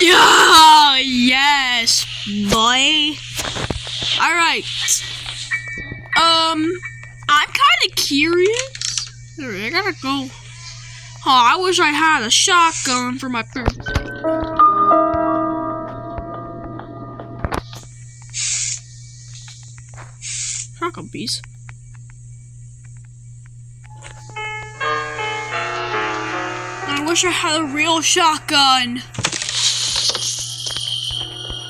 Yeah, yes, boy. All right. I'm kind of curious. I gotta go. Oh, I wish I had a shotgun for my birthday. Shotgun piece. I wish I had a real shotgun.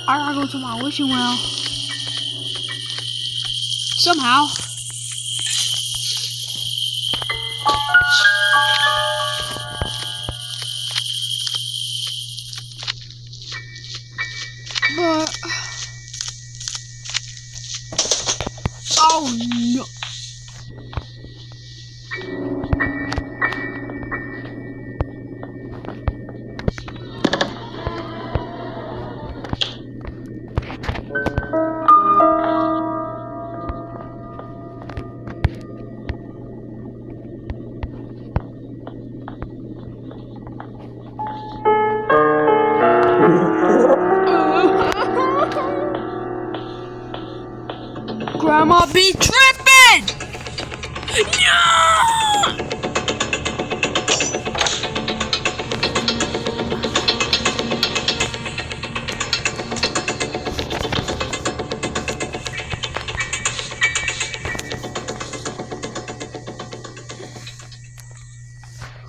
I gotta go to my wishing well. Somehow. But oh no. Grandma be tripping! No!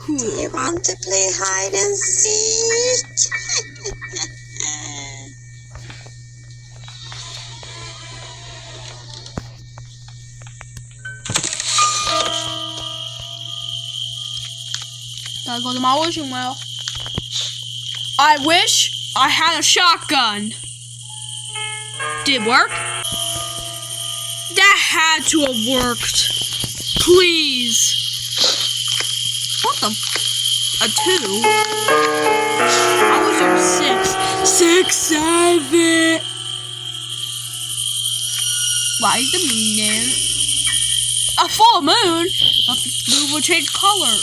Do you want to play hide and seek? Gotta go to my wishing well. I wish I had a shotgun. Did it work? That had to have worked. Please. What the? A 2? I wish it was 6. 6, 7. Why is the moon there? A full moon? But the moon will change color.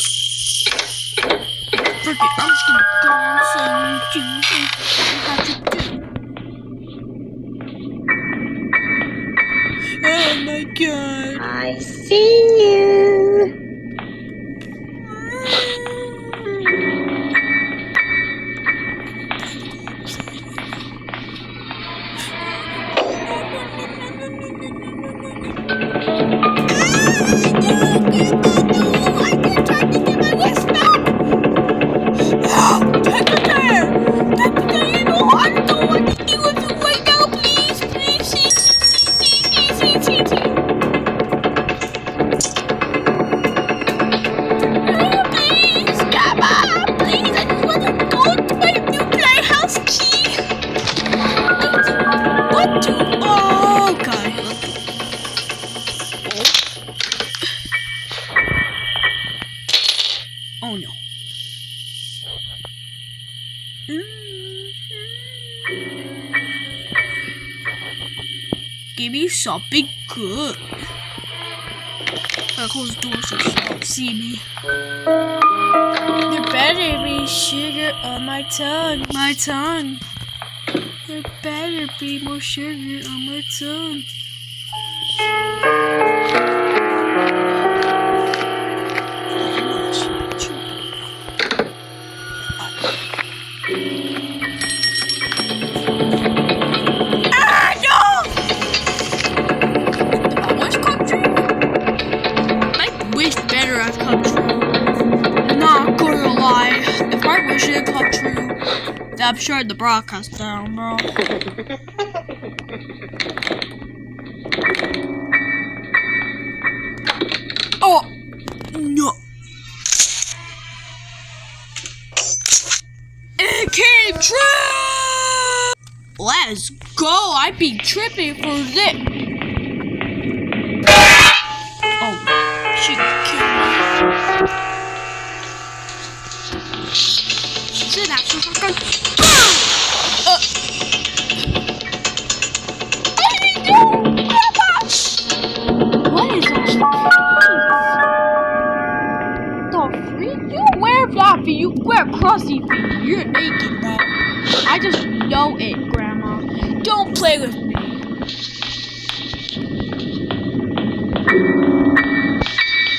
Forget, I'm just gonna go and say you have to do. Oh my god. I see you. Oh no. Give me something good. I'll close the door so she won't see me. There better be sugar on my tongue. My tongue. There better be more sugar on my tongue. I'm sure the broadcast down, bro. Oh no! It came true. Let's go! I be tripping for this. Oh, she killed me. Is it actual shotgun? What is that? The freak? You wear fluffy, you wear crusty feet. You're naked now. I just know it, Grandma. Don't play with me.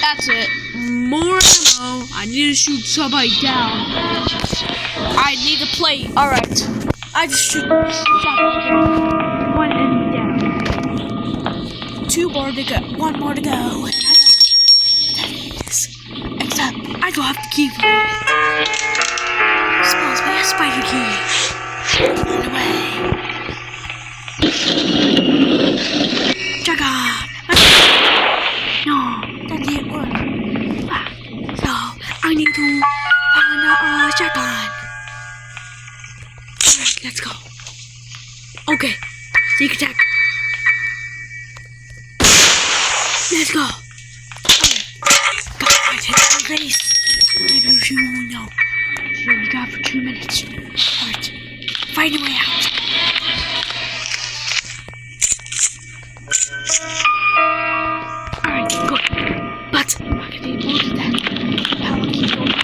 That's it. More ammo. I need to shoot somebody down. I need to play. Alright. I just shoot somebody down. One enemy down. 2 more to go. 1 more to go. And I know what that is. Except, I don't have the key for it. It's supposed to be a spider key. Run away. Dragon! No, that didn't work. So, I need to find a shotgun. Alright, let's go. Okay, sneak attack. Let's go. Okay. Guys, hit the face. Maybe we should no. She only got for 2 minutes. Alright, find a way out. Alright, good. But I'm not gonna be able to do that. Power keeps going up.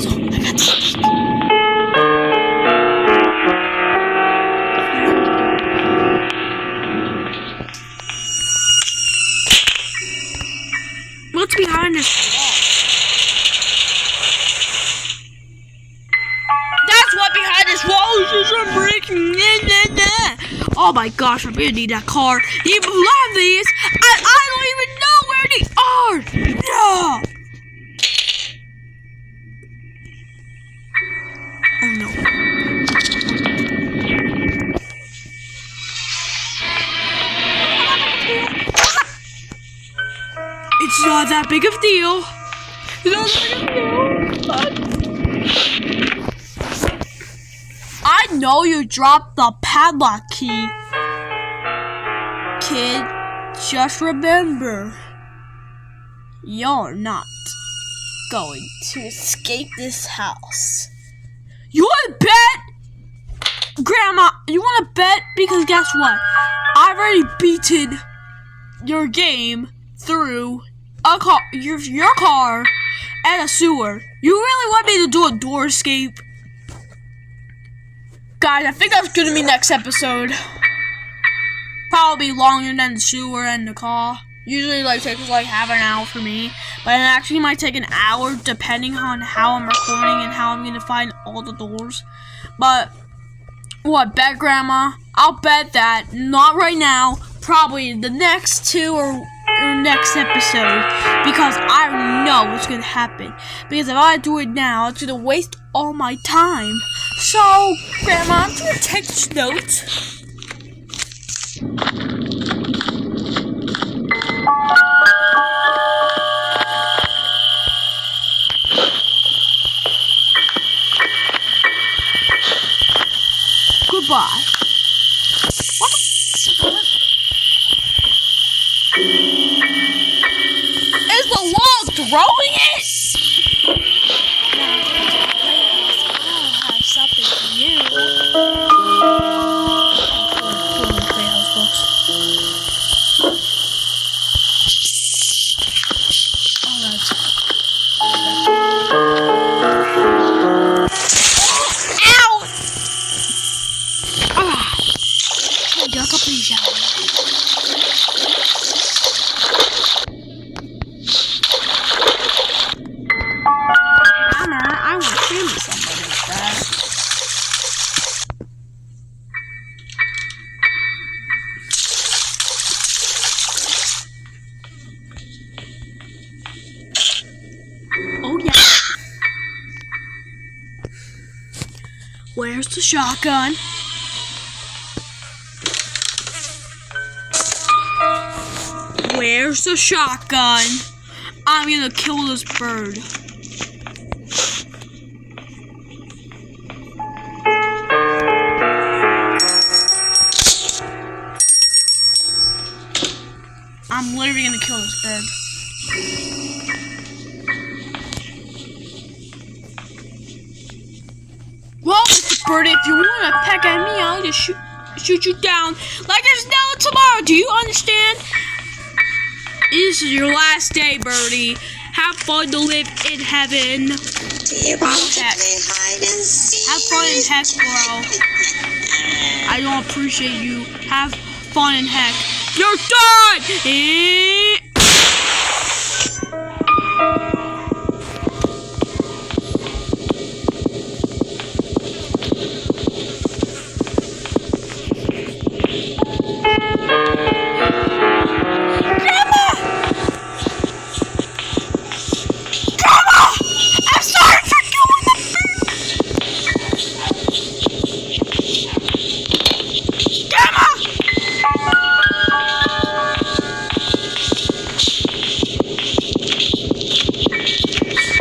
So, I got to sneak. What's behind this wall? That's what behind this wall is just a brick. Oh my gosh, I'm gonna need that car. You love these? I don't even know where they are. No. Oh no. It's not that big of a deal. It's not that big of a deal. I know you dropped the padlock key. Kid, just remember, you're not going to escape this house. You wanna bet? Grandma, you wanna bet? Because guess what? I've already beaten your game through a car, your car, and a sewer. You really want me to do a door escape? Guys, I think that's gonna be next episode. Probably longer than the sewer and the car. Usually takes like half an hour for me. But it actually might take an hour depending on how I'm recording and how I'm gonna find all the doors. But what, bet, Grandma? I'll bet that not right now, probably the next 2 or next episode, because I know what's gonna happen. Because if I do it now, it's gonna waste all my time. So, Grandma, I'm gonna take this note. Goodbye. What the? Is the wall throwing it? I'll have something for you. Oh yeah. Where's the shotgun? Where's the shotgun? I'm gonna kill this bird. I'm literally gonna kill this bird. Well, Mr. Birdie, if you want to peck at me, I'll just shoot you down like there's no tomorrow. Do you understand? This is your last day, Birdie. Have fun to live in heaven. Do you want to play hide and seek? Have fun in heck, bro. I don't appreciate you. Have fun in heck. You're done!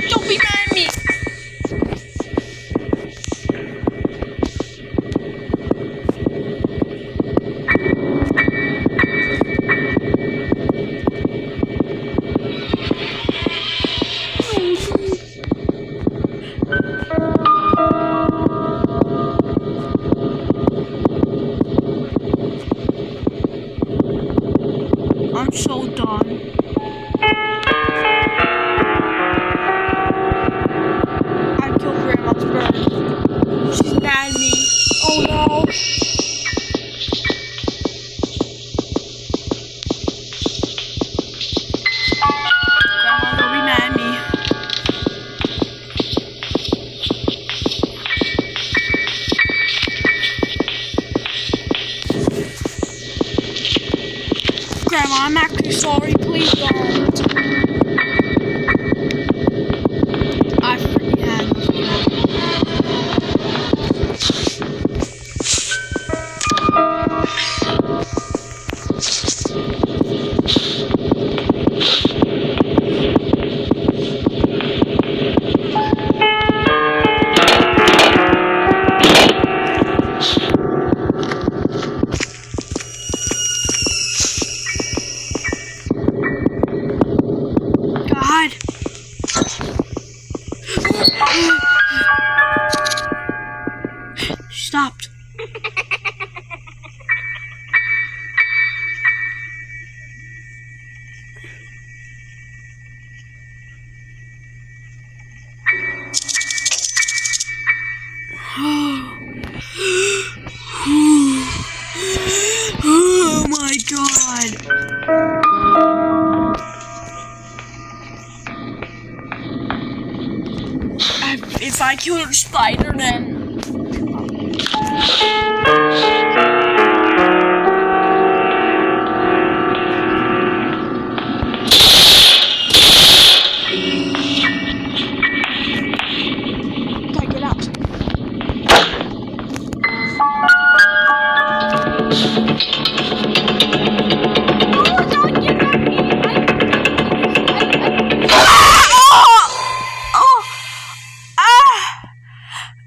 Don't be mad at me. I'm so done. I killed Grandma's bird. She's mad at me. Oh no. Grandma, don't be mad at me. Grandma, I'm actually sorry. Please don't. I freaking had this. God. Stopped. Oh my God. If I killed a spider, then gotta get out.